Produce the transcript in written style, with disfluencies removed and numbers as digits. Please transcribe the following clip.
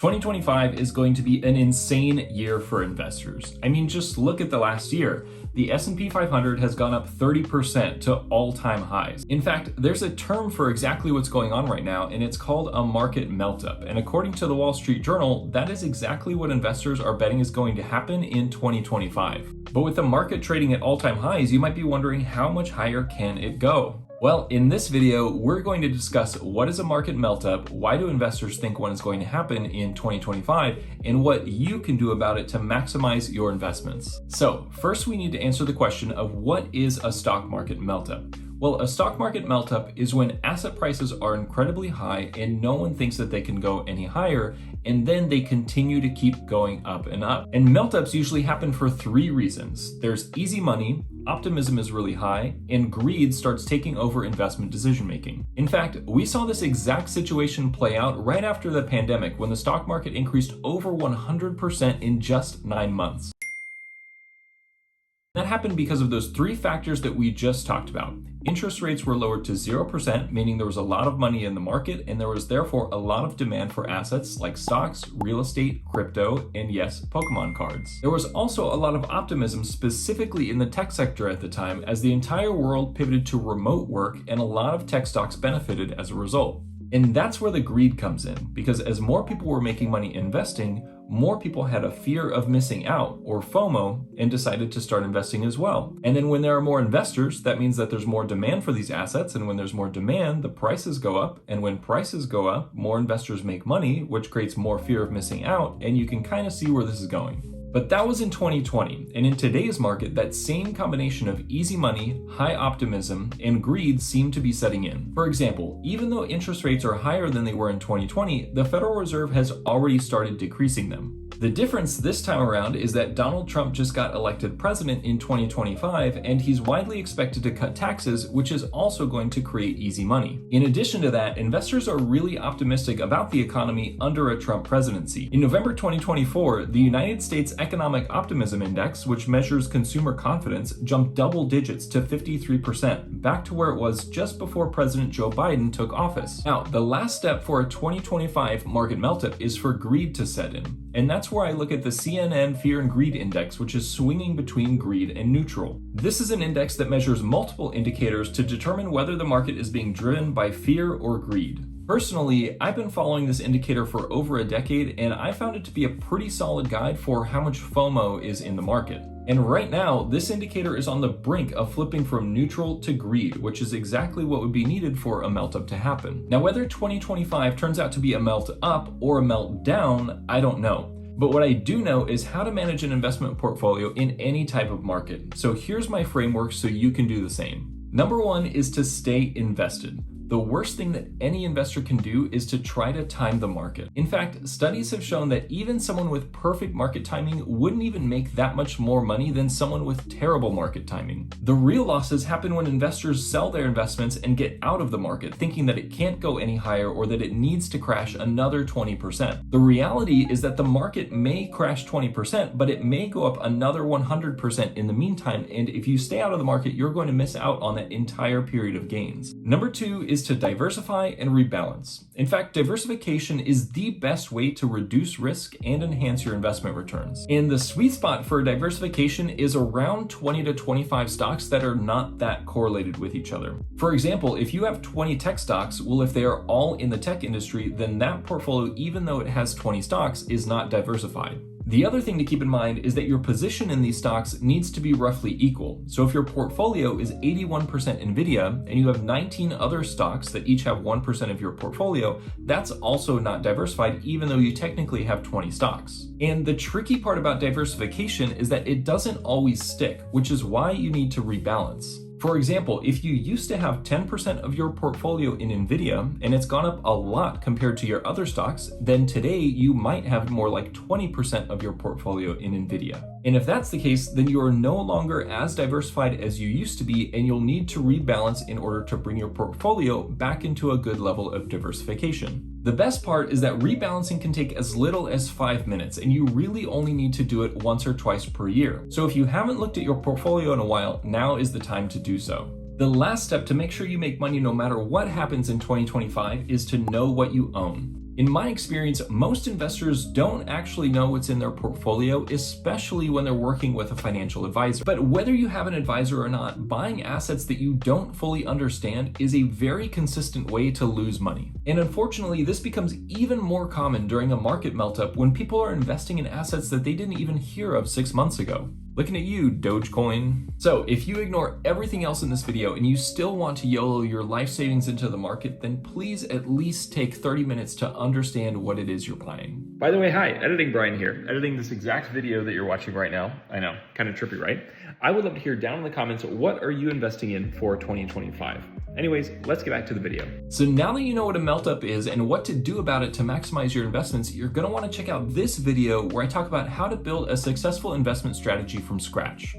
2025 is going to be an insane year for investors. I mean, just look at the last year. The S&P 500 has gone up 30% to all-time highs. In fact, there's a term for exactly what's going on right now, and it's called a market melt-up. And according to the Wall Street Journal, that is exactly what investors are betting is going to happen in 2025. But with the market trading at all-time highs, you might be wondering how much higher can it go? Well, in this video, we're going to discuss what is a market melt-up, why do investors think one is going to happen in 2025, and what you can do about it to maximize your investments. So first we need to answer the question of what is a stock market melt-up? Well, a stock market melt-up is when asset prices are incredibly high and no one thinks that they can go any higher, and then they continue to keep going up and up. And melt-ups usually happen for three reasons. There's easy money, optimism is really high, and greed starts taking over investment decision-making. In fact, we saw this exact situation play out right after the pandemic when the stock market increased over 100% in just 9 months. That happened because of those three factors that we just talked about. Interest rates were lowered to 0%, meaning there was a lot of money in the market, and there was therefore a lot of demand for assets like stocks, real estate, crypto, and yes, Pokemon cards. There was also a lot of optimism specifically in the tech sector at the time as the entire world pivoted to remote work, and a lot of tech stocks benefited as a result. And that's where the greed comes in, because as more people were making money investing, more people had a fear of missing out, or FOMO, and decided to start investing as well. And then when there are more investors, that means that there's more demand for these assets, and when there's more demand, the prices go up, and when prices go up, more investors make money, which creates more fear of missing out, and you can kind of see where this is going. But that was in 2020, and in today's market, that same combination of easy money, high optimism, and greed seem to be setting in. For example, even though interest rates are higher than they were in 2020, the Federal Reserve has already started decreasing them. The difference this time around is that Donald Trump just got elected president in 2025, and he's widely expected to cut taxes, which is also going to create easy money. In addition to that, investors are really optimistic about the economy under a Trump presidency. In November 2024, the United States Economic Optimism Index, which measures consumer confidence, jumped double digits to 53%, back to where it was just before President Joe Biden took office. Now, the last step for a 2025 market melt-up is for greed to set in. And that's where I look at the CNN Fear and Greed Index, which is swinging between greed and neutral. This is an index that measures multiple indicators to determine whether the market is being driven by fear or greed. Personally, I've been following this indicator for over a decade, and I found it to be a pretty solid guide for how much FOMO is in the market. And right now, this indicator is on the brink of flipping from neutral to greed, which is exactly what would be needed for a melt-up to happen. Now, whether 2025 turns out to be a melt-up or a melt-down, I don't know. But what I do know is how to manage an investment portfolio in any type of market. So here's my framework so you can do the same. Number one is to stay invested. The worst thing that any investor can do is to try to time the market. In fact, studies have shown that even someone with perfect market timing wouldn't even make that much more money than someone with terrible market timing. The real losses happen when investors sell their investments and get out of the market, thinking that it can't go any higher or that it needs to crash another 20%. The reality is that the market may crash 20%, but it may go up another 100% in the meantime, and if you stay out of the market, you're going to miss out on that entire period of gains. Number two is to diversify and rebalance. In fact, diversification is the best way to reduce risk and enhance your investment returns. And the sweet spot for diversification is around 20 to 25 stocks that are not that correlated with each other. For example, if you have 20 tech stocks, well, if they are all in the tech industry, then that portfolio, even though it has 20 stocks, is not diversified. The other thing to keep in mind is that your position in these stocks needs to be roughly equal. So if your portfolio is 81% NVIDIA and you have 19 other stocks that each have 1% of your portfolio, that's also not diversified even though you technically have 20 stocks. And the tricky part about diversification is that it doesn't always stick, which is why you need to rebalance. For example, if you used to have 10% of your portfolio in NVIDIA and it's gone up a lot compared to your other stocks, then today you might have more like 20% of your portfolio in NVIDIA. And if that's the case, then you are no longer as diversified as you used to be, and you'll need to rebalance in order to bring your portfolio back into a good level of diversification. The best part is that rebalancing can take as little as 5 minutes, and you really only need to do it once or twice per year. So if you haven't looked at your portfolio in a while, now is the time to do so. The last step to make sure you make money no matter what happens in 2025 is to know what you own. In my experience, most investors don't actually know what's in their portfolio, especially when they're working with a financial advisor. But whether you have an advisor or not, buying assets that you don't fully understand is a very consistent way to lose money. And unfortunately, this becomes even more common during a market melt-up when people are investing in assets that they didn't even hear of 6 months ago. Looking at you, Dogecoin. So if you ignore everything else in this video and you still want to YOLO your life savings into the market, then please at least take 30 minutes to understand what it is you're buying. By the way, hi, Editing Brian here, editing this exact video that you're watching right now. I know, kind of trippy, right? I would love to hear down in the comments, what are you investing in for 2025? Anyways, let's get back to the video. So now that you know what a melt-up is and what to do about it to maximize your investments, you're going to want to check out this video where I talk about how to build a successful investment strategy from scratch.